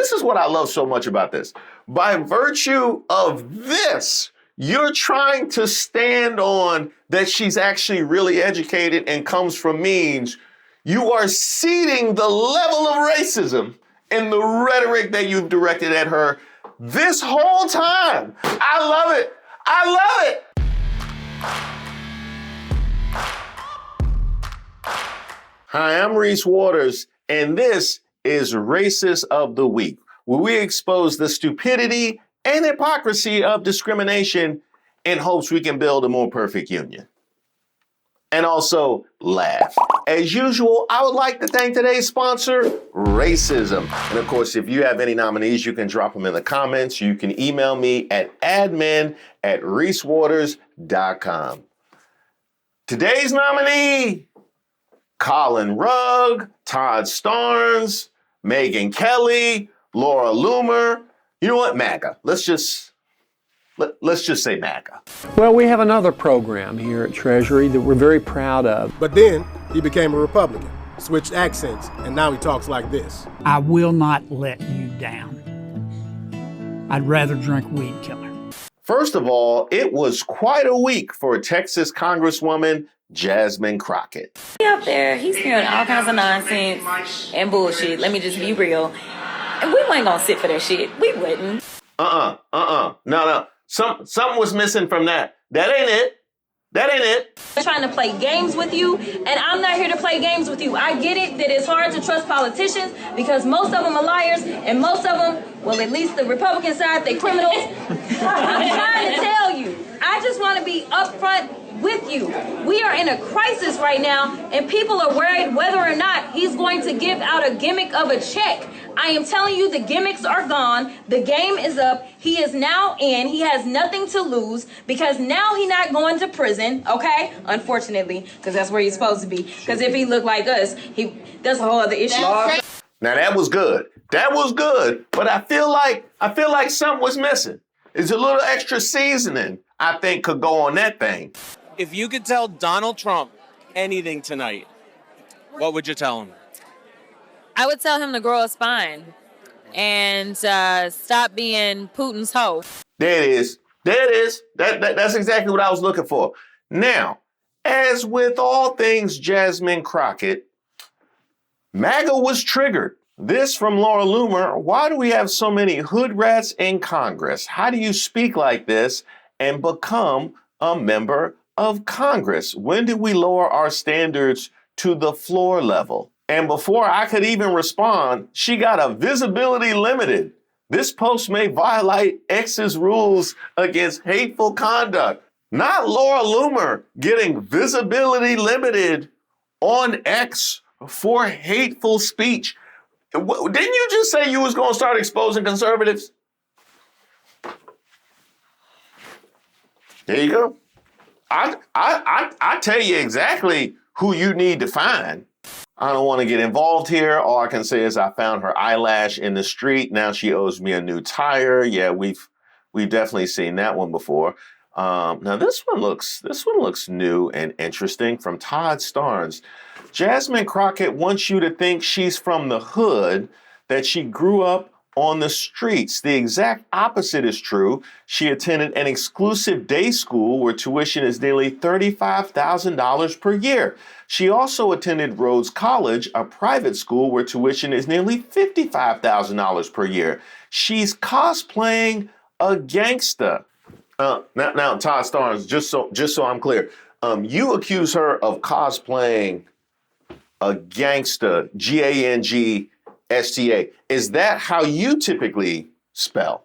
this is what I love so much about this. By virtue of this, you're trying to stand on that she's actually really educated and comes from means. You are ceding the level of racism in the rhetoric that you've directed at her this whole time. I love it. I love it. Hi, I'm Reese Waters, and this is Racist of the Week, where we expose the stupidity and hypocrisy of discrimination in hopes we can build a more perfect union. And also laugh. As usual, I would like to thank today's sponsor, Racism. And of course, if you have any nominees, you can drop them in the comments. You can email me at admin@reesewaters.com. Today's nominee, Colin Rugg, Todd Starnes, Megyn Kelly, Laura Loomer. You know what? MAGA. Let's just say MAGA. Well, we have another program here at Treasury that we're very proud of. But then he became a Republican, switched accents, and now he talks like this. I will not let you down. I'd rather drink weed killer. First of all, it was quite a week for Texas Congresswoman Jasmine Crockett. Up there, he's spewing all kinds of nonsense and bullshit. Let me just be real. And we ain't gonna sit for that shit. We wouldn't. No. Something was missing from that. That ain't it. I'm trying to play games with you, and I'm not here to play games with you. I get it that it's hard to trust politicians because most of them are liars, and most of them, well, at least the Republican side, they criminals. I'm trying to tell you. I just want to be upfront with you. We are in a crisis right now, and people are worried whether or not he's going to give out a gimmick of a check. I am telling you, the gimmicks are gone. The game is up. He is now in. He has nothing to lose because now he's not going to prison, okay? Unfortunately, because that's where he's supposed to be. Because if he looked like us, that's a whole other issue. Now that was good. But I feel like something was missing. There's a little extra seasoning I think could go on that thing. If you could tell Donald Trump anything tonight, what would you tell him? I would tell him to grow a spine and stop being Putin's hoe. There it is. That's exactly what I was looking for. Now, as with all things Jasmine Crockett, MAGA was triggered. This from Laura Loomer. Why do we have so many hood rats in Congress? How do you speak like this and become a member of Congress? When did we lower our standards to the floor level? And before I could even respond, she got a visibility limited. This post may violate X's rules against hateful conduct. Not Laura Loomer getting visibility limited on X for hateful speech. Didn't you just say you was going to start exposing conservatives? There you go. I tell you exactly who you need to find. I don't want to get involved here. All I can say is I found her eyelash in the street. Now she owes me a new tire. Yeah, we've definitely seen that one before. Now this one looks new and interesting from Todd Starnes. Jasmine Crockett wants you to think she's from the hood, that she grew up on the streets. The exact opposite is true. She attended an exclusive day school where tuition is nearly $35,000 per year. She also attended Rhodes College, a private school where tuition is nearly $55,000 per year. She's cosplaying a gangsta. Now, Todd Starnes, just so I'm clear, you accuse her of cosplaying a gangsta, Gangsta. Is that how you typically spell?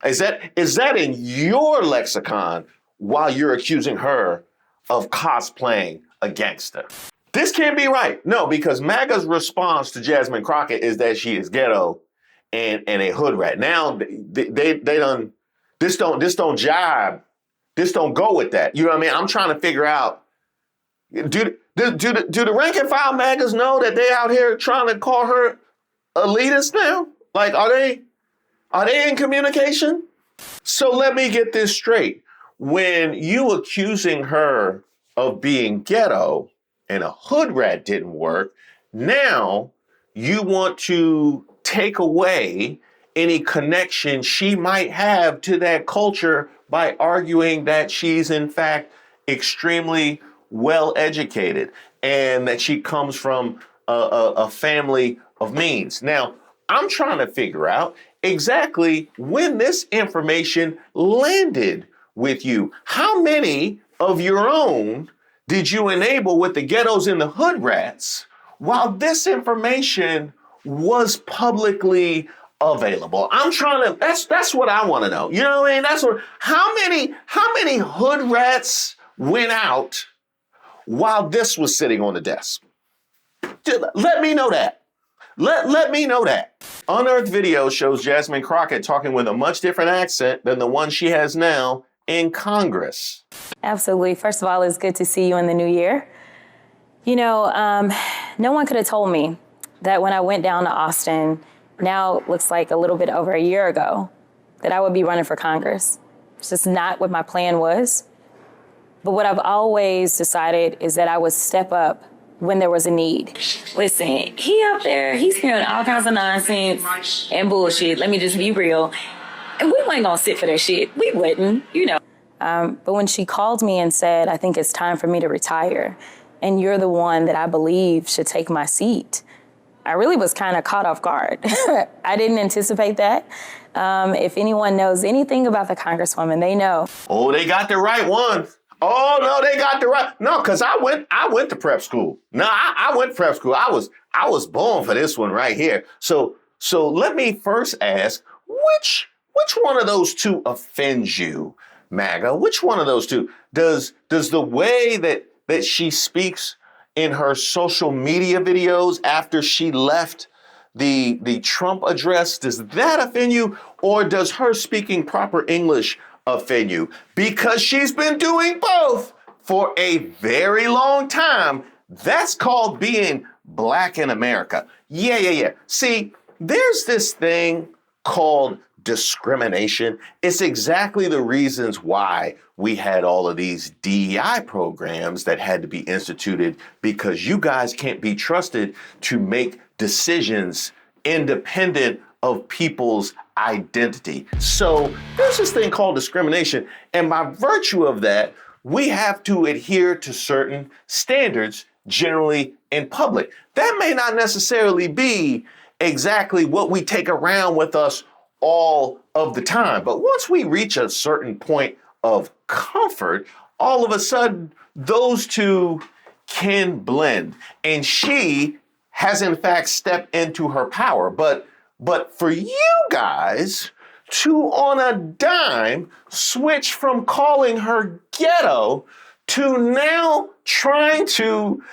Is that in your lexicon while you're accusing her of cosplaying a gangster? This can't be right. No, because MAGA's response to Jasmine Crockett is that she is ghetto and a hood rat. Now they done this don't jibe. This don't go with that. You know what I mean? I'm trying to figure out, do the rank and file MAGAs know that they out here trying to call her elitist now? Like, are they in communication? So let me get this straight. When you accusing her of being ghetto and a hood rat didn't work, now you want to take away any connection she might have to that culture by arguing that she's in fact extremely well educated and that she comes from a family of means. Now, I'm trying to figure out exactly when this information landed with you. How many of your own did you enable with the ghettos and the hood rats while this information was publicly available? I'm trying to, that's what I want to know. You know what I mean? That's what, how many hood rats went out while this was sitting on the desk? Let me know that. Let me know that. Unearthed video shows Jasmine Crockett talking with a much different accent than the one she has now in Congress. Absolutely. First of all, it's good to see you in the new year. You know, no one could have told me that when I went down to Austin, now it looks like a little bit over a year ago, that I would be running for Congress. It's just not what my plan was. But what I've always decided is that I would step up when there was a need. Listen, he up there, he's hearing all kinds of nonsense and bullshit. Let me just be real. And we weren't gonna sit for that shit. We wouldn't, you know. But when she called me and said, I think it's time for me to retire, and you're the one that I believe should take my seat, I really was kind of caught off guard. I didn't anticipate that. If anyone knows anything about the Congresswoman, they know. Oh, they got the right one. Oh, no, they got the right. No, because I went to prep school. No, I went to prep school. I was born for this one right here. So let me first ask, which one of those two offends you, Maga? Which one of those two? Does the way that she speaks in her social media videos after she left the Trump address, does that offend you? Or does her speaking proper English offend you? Because she's been doing both for a very long time. That's called being black in America. Yeah. See, there's this thing called discrimination. It's exactly the reasons why we had all of these DEI programs that had to be instituted, because you guys can't be trusted to make decisions independent of people's identity. So there's this thing called discrimination. And by virtue of that, we have to adhere to certain standards generally in public. That may not necessarily be exactly what we take around with us all of the time. But once we reach a certain point of comfort, all of a sudden, those two can blend. And she has, in fact, stepped into her power. But for you guys to, on a dime, switch from calling her ghetto to now trying to,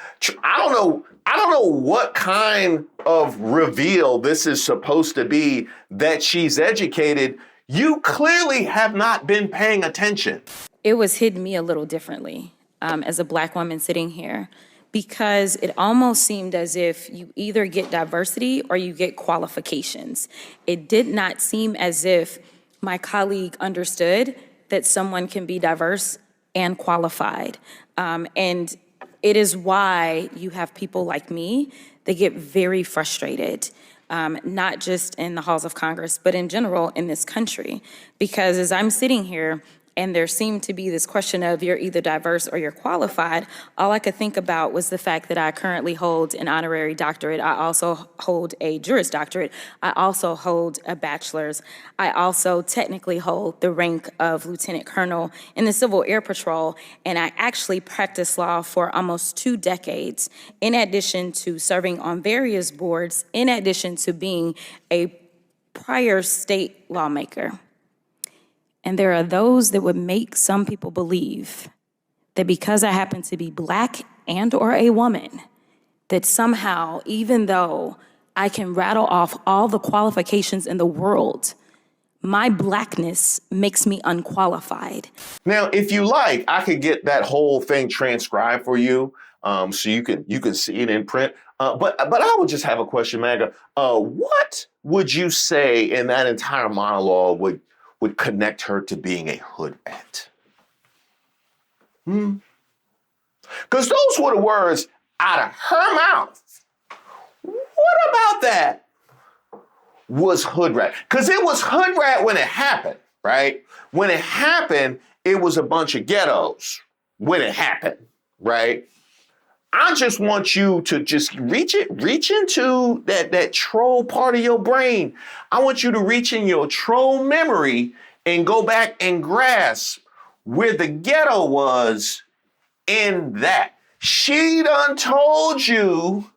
I don't know what kind of reveal this is supposed to be that she's educated. You clearly have not been paying attention. It was hitting me a little differently as a black woman sitting here, because it almost seemed as if you either get diversity or you get qualifications. It did not seem as if my colleague understood that someone can be diverse and qualified. And it is why you have people like me that get very frustrated, not just in the halls of Congress, but in general in this country. Because as I'm sitting here, and there seemed to be this question of you're either diverse or you're qualified, all I could think about was the fact that I currently hold an honorary doctorate. I also hold a Juris Doctorate. I also hold a bachelor's. I also technically hold the rank of Lieutenant Colonel in the Civil Air Patrol, and I actually practiced law for almost 2 decades, in addition to serving on various boards, in addition to being a prior state lawmaker. And there are those that would make some people believe that because I happen to be black and or a woman, that somehow, even though I can rattle off all the qualifications in the world, my blackness makes me unqualified. Now, if you like, I could get that whole thing transcribed for you, so you can see it in print. But I would just have a question, Maga. What would you say in that entire monologue would connect her to being a hood rat? Because those were the words out of her mouth. What about that was hood rat. Because it was hood rat when it happened, right? When it happened, it was a bunch of ghettos when it happened, right? I just want you to just reach into that troll part of your brain. I want you to reach in your troll memory and go back and grasp where the ghetto was in that. She done told you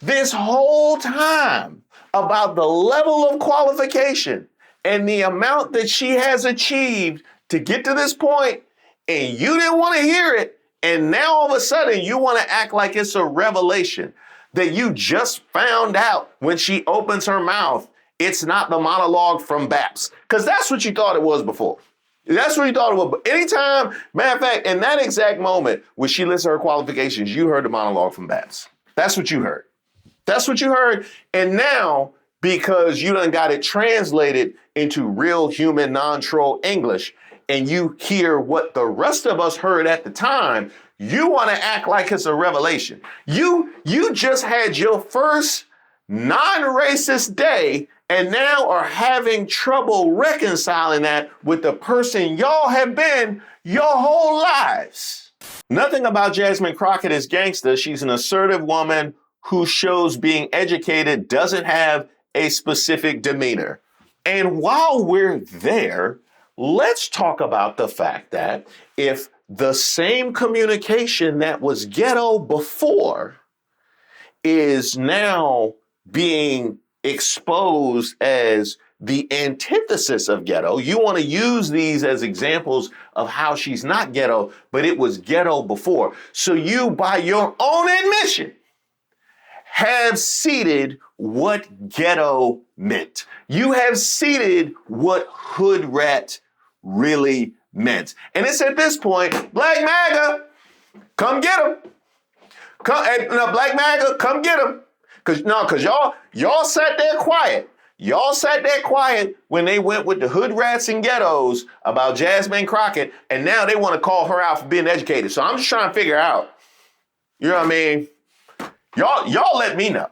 this whole time about the level of qualification and the amount that she has achieved to get to this point, and you didn't want to hear it. And now all of a sudden you want to act like it's a revelation that you just found out when she opens her mouth. It's not the monologue from Baps. Because that's what you thought it was before. That's what you thought it was. But anytime, matter of fact, in that exact moment when she listed her qualifications, you heard the monologue from Baps. That's what you heard. That's what you heard. And now, because you done got it translated into real human non-troll English, and you hear what the rest of us heard at the time, you want to act like it's a revelation. You just had your first non-racist day and now are having trouble reconciling that with the person y'all have been your whole lives. Nothing about Jasmine Crockett is gangster. She's an assertive woman who shows being educated, doesn't have a specific demeanor. And while we're there, let's talk about the fact that if the same communication that was ghetto before is now being exposed as the antithesis of ghetto, you want to use these as examples of how she's not ghetto, but it was ghetto before. So you, by your own admission, have seeded what ghetto meant. You have seeded what hood rat really meant. And it's at this point, Black Maga, come get him. Black Maga, come get him. Cause y'all sat there quiet. Y'all sat there quiet when they went with the hood rats and ghettos about Jasmine Crockett, and now they want to call her out for being educated. So I'm just trying to figure out, you know what I mean? Y'all let me know.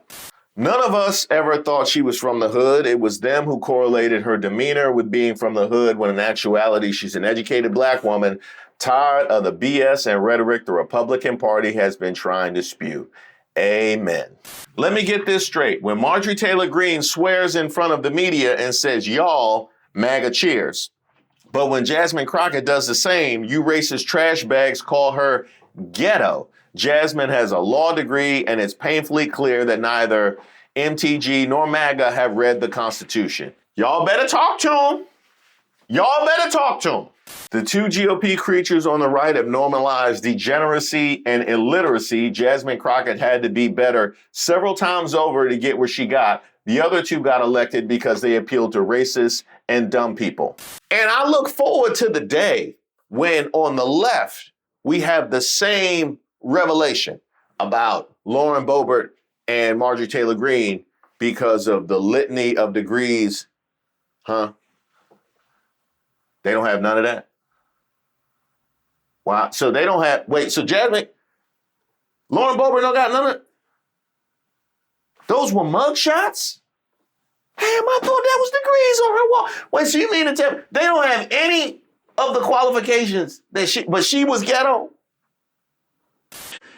None of us ever thought she was from the hood. It was them who correlated her demeanor with being from the hood, when in actuality, she's an educated Black woman, tired of the BS and rhetoric the Republican Party has been trying to spew. Amen. Let me get this straight. When Marjorie Taylor Greene swears in front of the media and says, y'all, MAGA cheers. But when Jasmine Crockett does the same, you racist trash bags call her ghetto. Jasmine has a law degree, and it's painfully clear that neither MTG nor MAGA have read the Constitution. Y'all better talk to them. Y'all better talk to them. The two GOP creatures on the right have normalized degeneracy and illiteracy. Jasmine Crockett had to be better several times over to get where she got. The other two got elected because they appealed to racists and dumb people. And I look forward to the day when on the left, we have the same revelation about Lauren Boebert and Marjorie Taylor Greene because of the litany of degrees. They don't have none of that? Wow. So they don't have, so Jasmine, Lauren Boebert don't got none of it? Those were mug shots? Damn, I thought that was degrees on her wall. Wait, so you mean to tell me they don't have any of the qualifications but she was ghetto?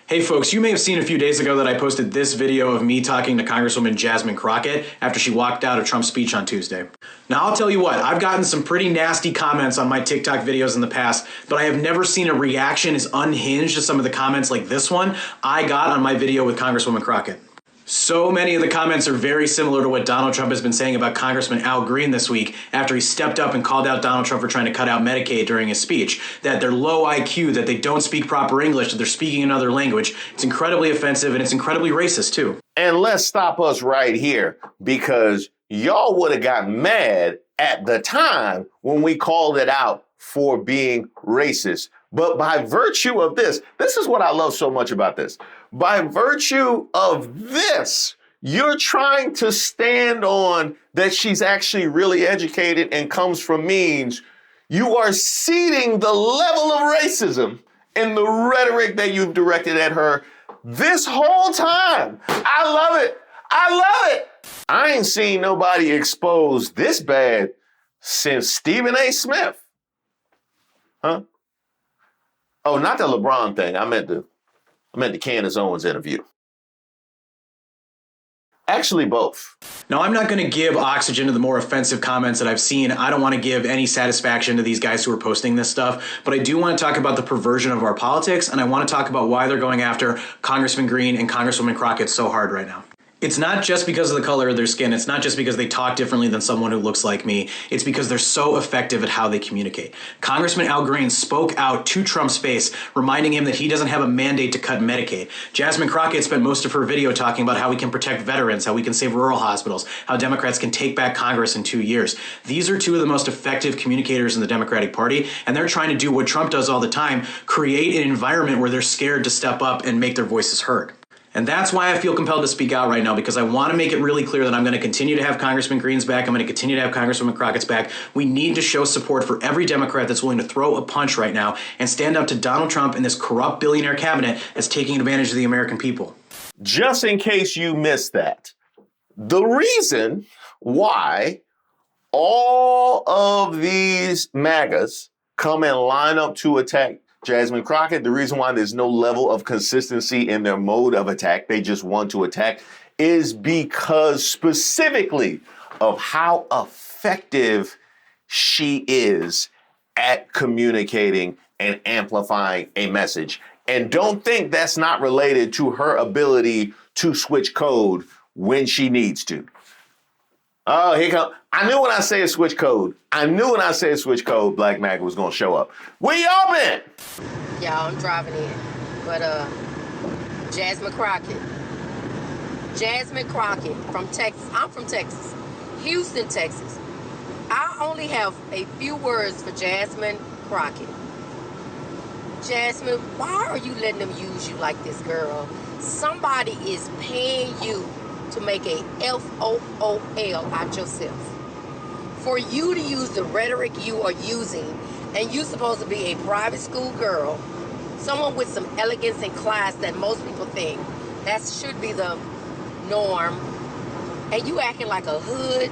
Hey folks, you may have seen a few days ago that I posted this video of me talking to Congresswoman Jasmine Crockett after she walked out of Trump's speech on Tuesday. Now I'll tell you what, I've gotten some pretty nasty comments on my TikTok videos in the past, but I have never seen a reaction as unhinged to some of the comments like this one I got on my video with Congresswoman Crockett. So many of the comments are very similar to what Donald Trump has been saying about Congressman Al Green this week after he stepped up and called out Donald Trump for trying to cut out Medicaid during his speech, that they're low IQ, that they don't speak proper English, that they're speaking another language. It's incredibly offensive and it's incredibly racist too. And let's stop us right here, because y'all would have got mad at the time when we called it out for being racist. But by virtue of this is what I love so much about this. By virtue of this, you're trying to stand on that she's actually really educated and comes from means. You are seeding the level of racism in the rhetoric that you've directed at her this whole time. I love it. I love it. I ain't seen nobody expose this bad since Stephen A. Smith. Huh? Oh, not the LeBron thing. I meant the Candace Owens interview. Actually, both. Now, I'm not going to give oxygen to the more offensive comments that I've seen. I don't want to give any satisfaction to these guys who are posting this stuff, but I do want to talk about the perversion of our politics, and I want to talk about why they're going after Congressman Green and Congresswoman Crockett so hard right now. It's not just because of the color of their skin. It's not just because they talk differently than someone who looks like me. It's because they're so effective at how they communicate. Congressman Al Green spoke out to Trump's face, reminding him that he doesn't have a mandate to cut Medicaid. Jasmine Crockett spent most of her video talking about how we can protect veterans, how we can save rural hospitals, how Democrats can take back Congress in 2 years. These are two of the most effective communicators in the Democratic Party, and they're trying to do what Trump does all the time, create an environment where they're scared to step up and make their voices heard. And that's why I feel compelled to speak out right now, because I want to make it really clear that I'm going to continue to have Congressman Green's back. I'm going to continue to have Congresswoman Crockett's back. We need to show support for every Democrat that's willing to throw a punch right now and stand up to Donald Trump and this corrupt billionaire cabinet that's taking advantage of the American people. Just in case you missed that, the reason why all of these MAGAs come and line up to attack Jasmine Crockett, the reason why there's no level of consistency in their mode of attack, they just want to attack, is because specifically of how effective she is at communicating and amplifying a message. And don't think that's not related to her ability to switch code when she needs to. Oh, here come. I knew when I said switch code. Black Maga was going to show up. Where y'all been? Y'all, I'm driving in. But, Jasmine Crockett from Texas. I'm from Texas. Houston, Texas. I only have a few words for Jasmine Crockett. Jasmine, why are you letting them use you like this, girl? Somebody is paying you to make a FOOL out yourself. For you to use the rhetoric you are using, and you're supposed to be a private school girl, someone with some elegance and class that most people think that should be the norm, and you acting like a hood.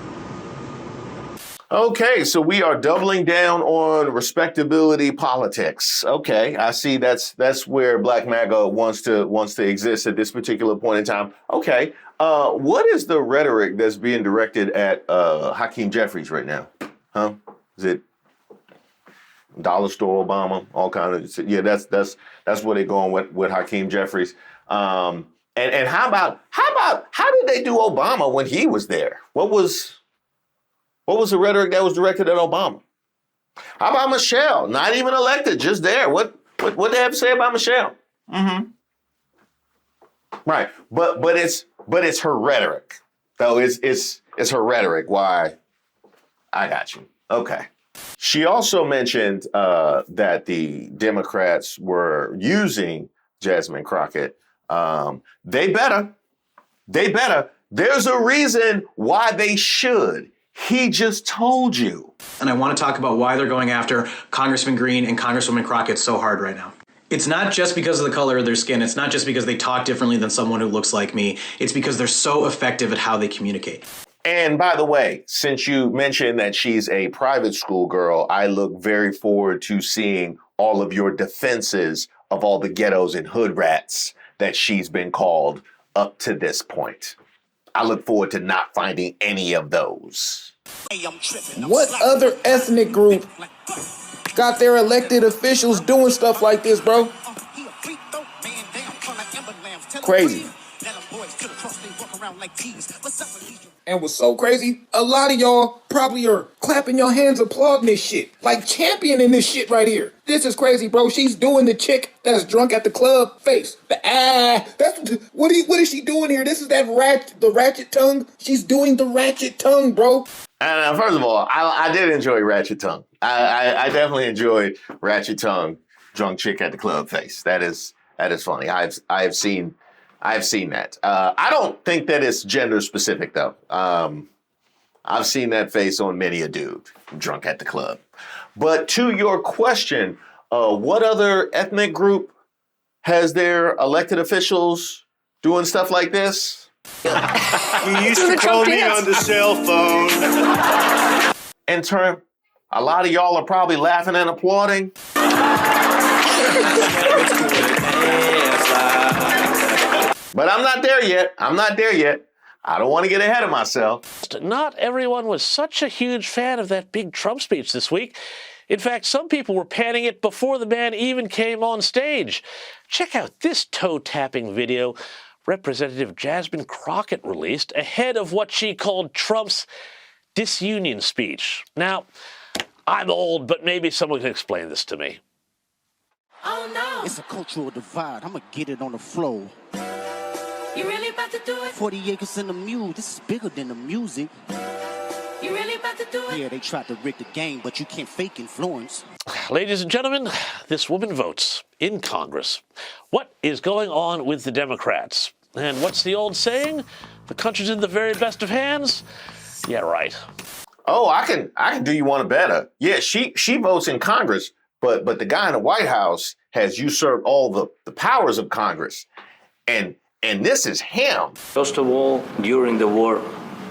Okay, so we are doubling down on respectability politics. Okay, I see that's where Black MAGA wants to exist at this particular point in time. Okay, what is the rhetoric that's being directed at Hakeem Jeffries right now? Huh? Is it dollar store Obama? All kind of that's where they're going with Hakeem Jeffries. And how did they do Obama when he was there? What was the rhetoric that was directed at Obama? How about Michelle? Not even elected, just there. What they have to say about Michelle? Mm-hmm. Right, but it's her rhetoric. So it's her rhetoric. Why? I got you. Okay. She also mentioned that the Democrats were using Jasmine Crockett. They better. There's a reason why they should. He just told you. And I want to talk about why they're going after Congressman Green and Congresswoman Crockett so hard right now. It's not just because of the color of their skin. It's not just because they talk differently than someone who looks like me. It's because they're so effective at how they communicate. And by the way, since you mentioned that she's a private school girl, I look very forward to seeing all of your defenses of all the ghettos and hood rats that she's been called up to this point. I look forward to not finding any of those. What other ethnic group got their elected officials doing stuff like this, bro? Crazy. And what's so crazy, a lot of y'all probably are clapping your hands applauding this shit, like championing this shit right here. This is crazy, bro. She's doing the chick that's drunk at the club face. What is she doing here? This is the ratchet tongue. She's doing the ratchet tongue, bro. And first of all, I did enjoy ratchet tongue. I definitely enjoyed ratchet tongue, drunk chick at the club face. That is funny. I've seen that. I don't think that it's gender specific though. I've seen that face on many a dude drunk at the club. But to your question, what other ethnic group has their elected officials doing stuff like this? You used to call me on the cell phone. In turn, a lot of y'all are probably laughing and applauding. But I'm not there yet. I don't want to get ahead of myself. Not everyone was such a huge fan of that big Trump speech this week. In fact, some people were panning it before the man even came on stage. Check out this toe-tapping video Representative Jasmine Crockett released ahead of what she called Trump's disunion speech. Now, I'm old, but maybe someone can explain this to me. Oh, no. It's a cultural divide. I'm going to get it on the floor. You really about to do it? 40 acres in the mule. This is bigger than the music. You really about to do it? Yeah, they tried to rig the game, but you can't fake influence. Ladies and gentlemen, this woman votes in Congress. What is going on with the Democrats? And what's the old saying? The country's in the very best of hands? Yeah, right. Oh, I can do you one better. Yeah, she votes in Congress, but the guy in the White House has usurped all the powers of Congress. And this is him. First of all, during the war,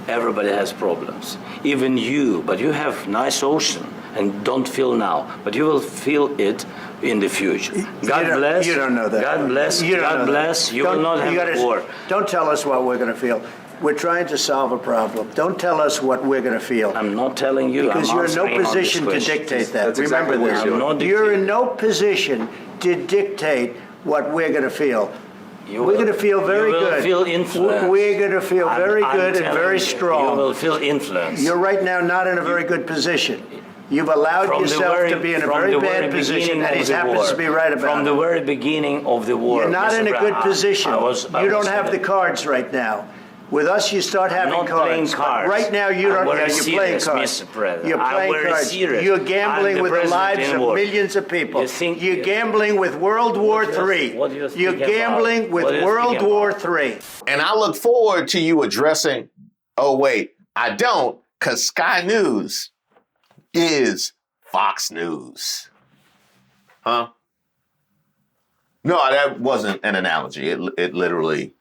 everybody has problems. Even you, but you have nice ocean and don't feel now, but you will feel it in the future. God bless. You don't know that. God bless. God bless. You will not have war. Don't tell us what we're going to feel. We're trying to solve a problem. Don't tell us what we're going to feel. I'm not telling you. Because you're in no position to dictate that. Remember this. You're in no position to dictate what we're going to feel. We're going to feel very good. You will feel influence. We're going to feel very good and very strong. You will feel influence. You're right now not in a very good position. You've allowed yourself to be in a very bad position, and he happens to be right about it. From the very beginning of the war. You're not in a good position. You don't have the cards right now. With us, you start having cards. Right now, you don't. You're playing cards. You're playing cards. You're gambling with the lives of millions of people. You're gambling with World War III. You're gambling with World War III. And I look forward to you addressing. Oh wait, I don't, because Sky News is Fox News. Huh? No, that wasn't an analogy. It literally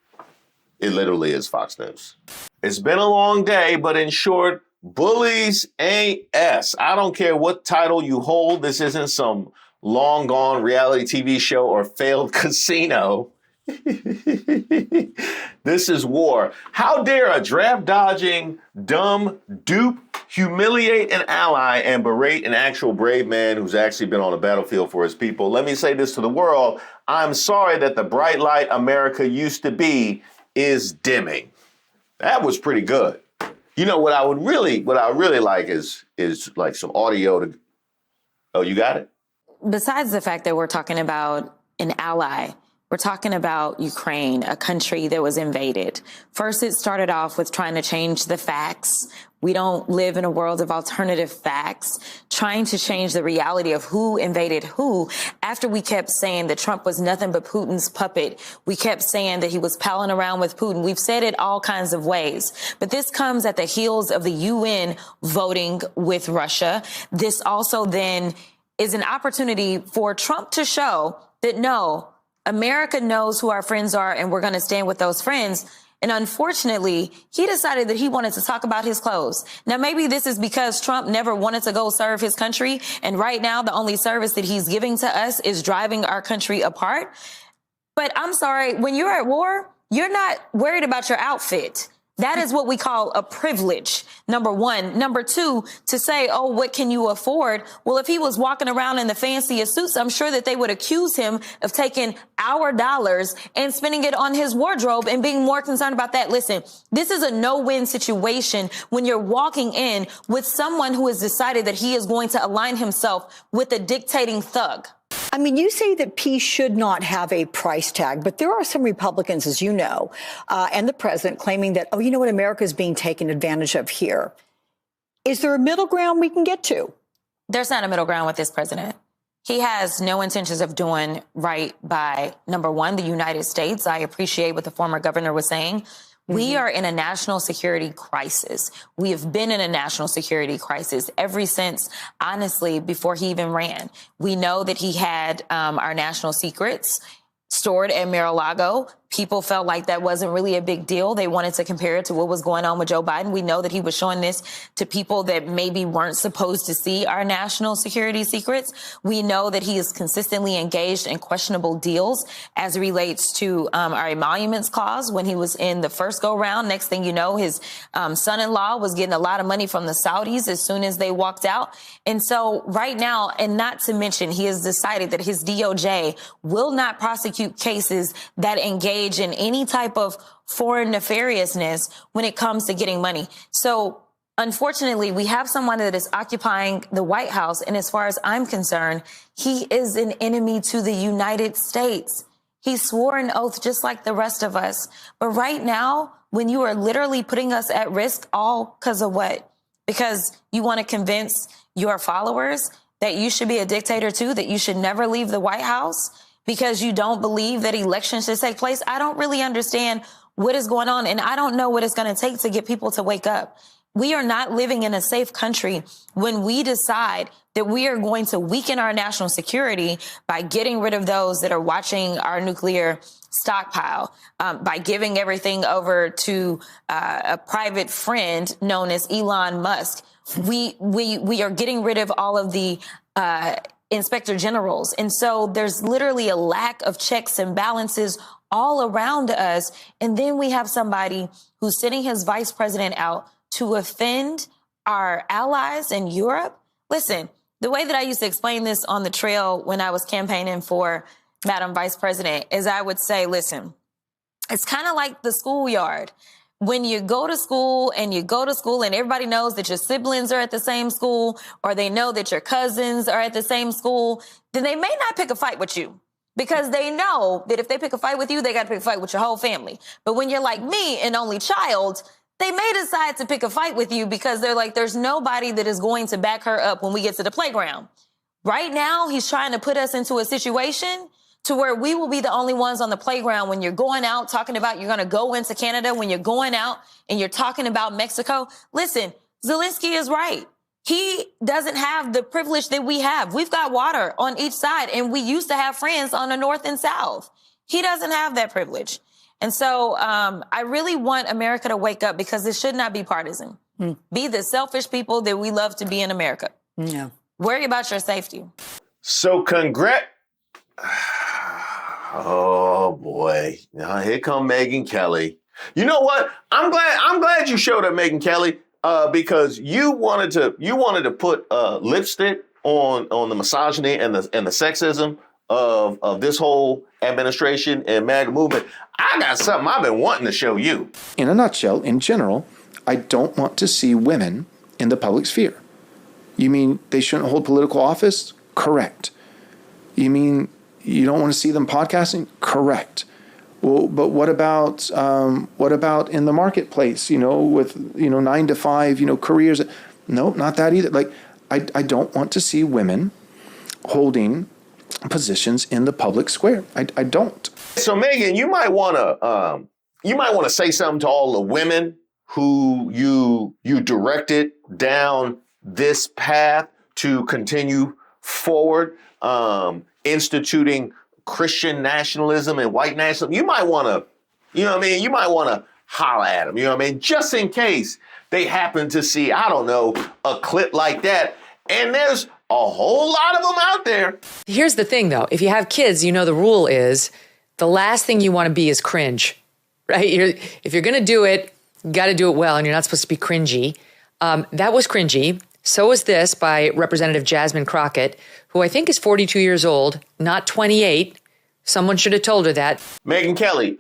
is Fox News. It's been a long day, but in short, bullies ain't S. I don't care what title you hold. This isn't some long gone reality TV show or failed casino. This is war. How dare a draft dodging, dumb dupe humiliate an ally and berate an actual brave man who's actually been on the battlefield for his people? Let me say this to the world. I'm sorry that the bright light America used to be is dimming. That was pretty good. You know what I really like is like some audio to. Oh, you got it? Besides the fact that we're talking about an ally, we're talking about Ukraine, a country that was invaded. First, it started off with trying to change the facts. We don't live in a world of alternative facts, trying to change the reality of who invaded who. After we kept saying that Trump was nothing but Putin's puppet, we kept saying that he was palling around with Putin. We've said it all kinds of ways. But this comes at the heels of the UN voting with Russia. This also then is an opportunity for Trump to show that, no, America knows who our friends are and we're going to stand with those friends. And unfortunately, he decided that he wanted to talk about his clothes. Now, maybe this is because Trump never wanted to go serve his country. And right now, the only service that he's giving to us is driving our country apart. But I'm sorry, when you're at war, you're not worried about your outfit. That is what we call a privilege, number one. Number two, to say, oh, what can you afford? Well, if he was walking around in the fanciest suits, I'm sure that they would accuse him of taking our dollars and spending it on his wardrobe and being more concerned about that. Listen, this is a no-win situation when you're walking in with someone who has decided that he is going to align himself with a dictating thug. I mean, you say that peace should not have a price tag, but there are some Republicans, as you know, and the president claiming that, oh, you know what, America is being taken advantage of here. Is there a middle ground we can get to? There's not a middle ground with this president. He has no intentions of doing right by, number one, the United States. I appreciate what the former governor was saying. We are in a national security crisis. We have been in a national security crisis ever since, honestly, before he even ran. We know that he had our national secrets stored at Mar-a-Lago. people felt like that wasn't really a big deal. They wanted to compare it to what was going on with Joe Biden. We know that he was showing this to people that maybe weren't supposed to see our national security secrets. We know that he is consistently engaged in questionable deals as it relates to our emoluments clause when he was in the first go round. Next thing you know, his son-in-law was getting a lot of money from the Saudis as soon as they walked out. And so right now, and not to mention, he has decided that his DOJ will not prosecute cases that engage in any type of foreign nefariousness when it comes to getting money. So unfortunately, we have someone that is occupying the White House. And as far as I'm concerned, he is an enemy to the United States. He swore an oath just like the rest of us. But right now, when you are literally putting us at risk, all because of what? Because you want to convince your followers that you should be a dictator too, that you should never leave the White House because you don't believe that elections should take place. I don't really understand what is going on, and I don't know what it's going to take to get people to wake up. We are not living in a safe country when we decide that we are going to weaken our national security by getting rid of those that are watching our nuclear stockpile, by giving everything over to a private friend known as Elon Musk. We are getting rid of all of the inspector generals. And so there's literally a lack of checks and balances all around us. And then we have somebody who's sending his vice president out to offend our allies in Europe. Listen, the way that I used to explain this on the trail when I was campaigning for Madam Vice President is I would say, listen, it's kind of like the schoolyard. When you go to school and everybody knows that your siblings are at the same school, or they know that your cousins are at the same school, then they may not pick a fight with you because they know that if they pick a fight with you, they got to pick a fight with your whole family. But when you're like me, an only child, they may decide to pick a fight with you because they're like, there's nobody that is going to back her up when we get to the playground. Right now, he's trying to put us into a situation to where we will be the only ones on the playground when you're going out talking about you're going to go into Canada, when you're going out and you're talking about Mexico. Listen, Zelensky is right. He doesn't have the privilege that we have. We've got water on each side, and we used to have friends on the north and south. He doesn't have that privilege. And so I really want America to wake up because this should not be partisan. Be the selfish people that we love to be in America. Yeah. Worry about your safety. So oh boy. Now here come Megyn Kelly. You know what? I'm glad you showed up, Megyn Kelly, because you wanted to put lipstick on the misogyny and the sexism of this whole administration and MAGA movement. I got something I've been wanting to show you. In a nutshell, in general, I don't want to see women in the public sphere. You mean they shouldn't hold political office? Correct. You mean you don't want to see them podcasting? Correct. Well, but what about in the marketplace, with, 9 to 5, careers? No, not that either. Like, I don't want to see women holding positions in the public square. I don't. So Megyn, you might want to say something to all the women who you directed down this path to continue forward, instituting Christian nationalism and white nationalism. You might want to, you might want to holler at them, just in case they happen to see, I don't know, a clip like that. And there's a whole lot of them out there. Here's the thing, though. If you have kids, the rule is the last thing you want to be is cringe, right? If you're going to do it, you got to do it well, and you're not supposed to be cringy. That was cringy. So was this by Representative Jasmine Crockett, who I think is 42 years old, not 28. Someone should have told her that. Megyn Kelly,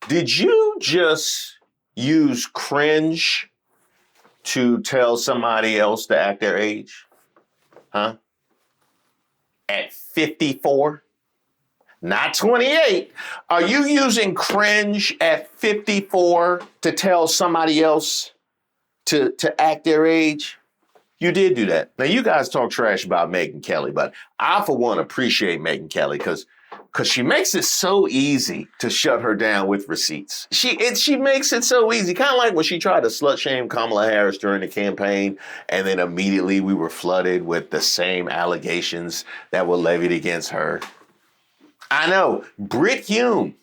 did you just use cringe to tell somebody else to act their age? Huh? At 54? Not 28. Are you using cringe at 54 to tell somebody else to act their age? You did do that. Now, you guys talk trash about Megyn Kelly, but I, for one, appreciate Megyn Kelly because she makes it so easy to shut her down with receipts. She makes it so easy, kind of like when she tried to slut shame Kamala Harris during the campaign, and then immediately we were flooded with the same allegations that were levied against her. I know. Brit Hume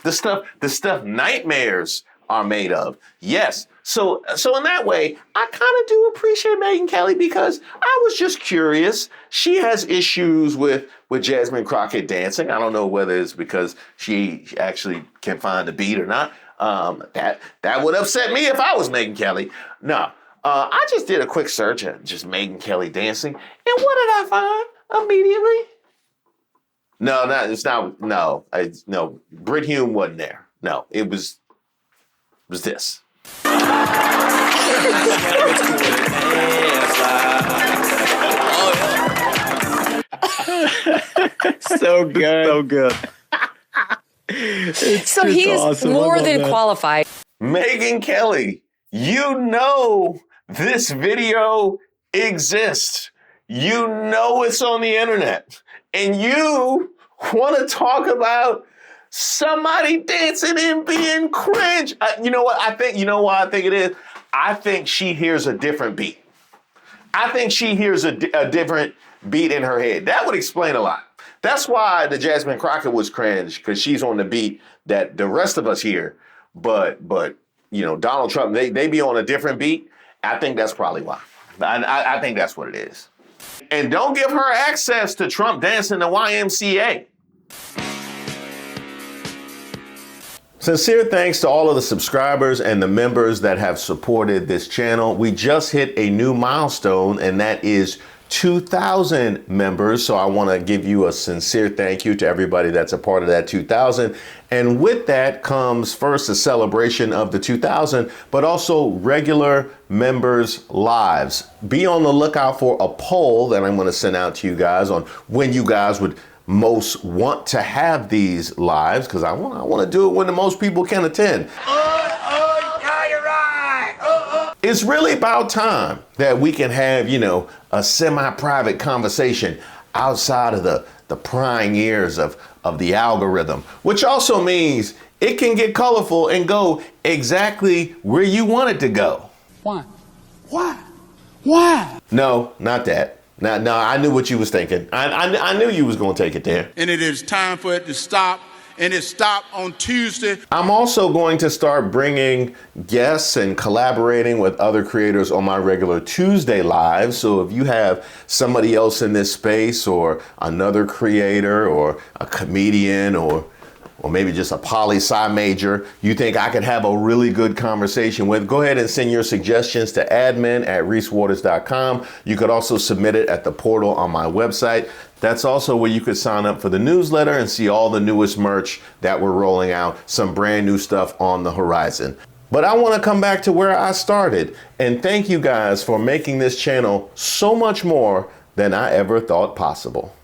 The stuff nightmares are made of. Yes. So in that way, I kind of do appreciate Megyn Kelly because I was just curious. She has issues with Jasmine Crockett dancing. I don't know whether it's because she actually can find a beat or not. That would upset me if I was Megyn Kelly. No, I just did a quick search of just Megyn Kelly dancing. And what did I find immediately? No, Brit Hume wasn't there. No, it was this. So good. So good. So he is awesome. More than qualified. Megyn Kelly, you know this video exists. You know it's on the internet. And you want to talk about somebody dancing and being cringe. You know what I think? You know why I think it is? I think she hears a different beat. I think she hears a different beat in her head. That would explain a lot. That's why the Jasmine Crockett was cringe, because she's on the beat that the rest of us hear. But you know, Donald Trump, they be on a different beat. I think that's probably why. I think that's what it is. And don't give her access to Trump dancing the YMCA. Sincere thanks to all of the subscribers and the members that have supported this channel. We just hit a new milestone, and that is 2,000 members. So I want to give you a sincere thank you to everybody that's a part of that 2,000. And with that comes first a celebration of the 2,000, but also regular members' lives. Be on the lookout for a poll that I'm going to send out to you guys on when you guys would most want to have these lives, because I want to do it when the most people can attend. It's really about time that we can have, you know, a semi-private conversation outside of the prying ears of the algorithm, which also means it can get colorful and go exactly where you want it to go. Why? No, not that. No, I knew what you was thinking. I knew you was going to take it there. And it is time for it to stop. And it stopped on Tuesday. I'm also going to start bringing guests and collaborating with other creators on my regular Tuesday lives. So if you have somebody else in this space, or another creator, or a comedian, or maybe just a poli-sci major you think I could have a really good conversation with, go ahead and send your suggestions to admin@reesewaters.com. You could also submit it at the portal on my website. That's also where you could sign up for the newsletter and see all the newest merch that we're rolling out, some brand new stuff on the horizon. But I want to come back to where I started and thank you guys for making this channel so much more than I ever thought possible.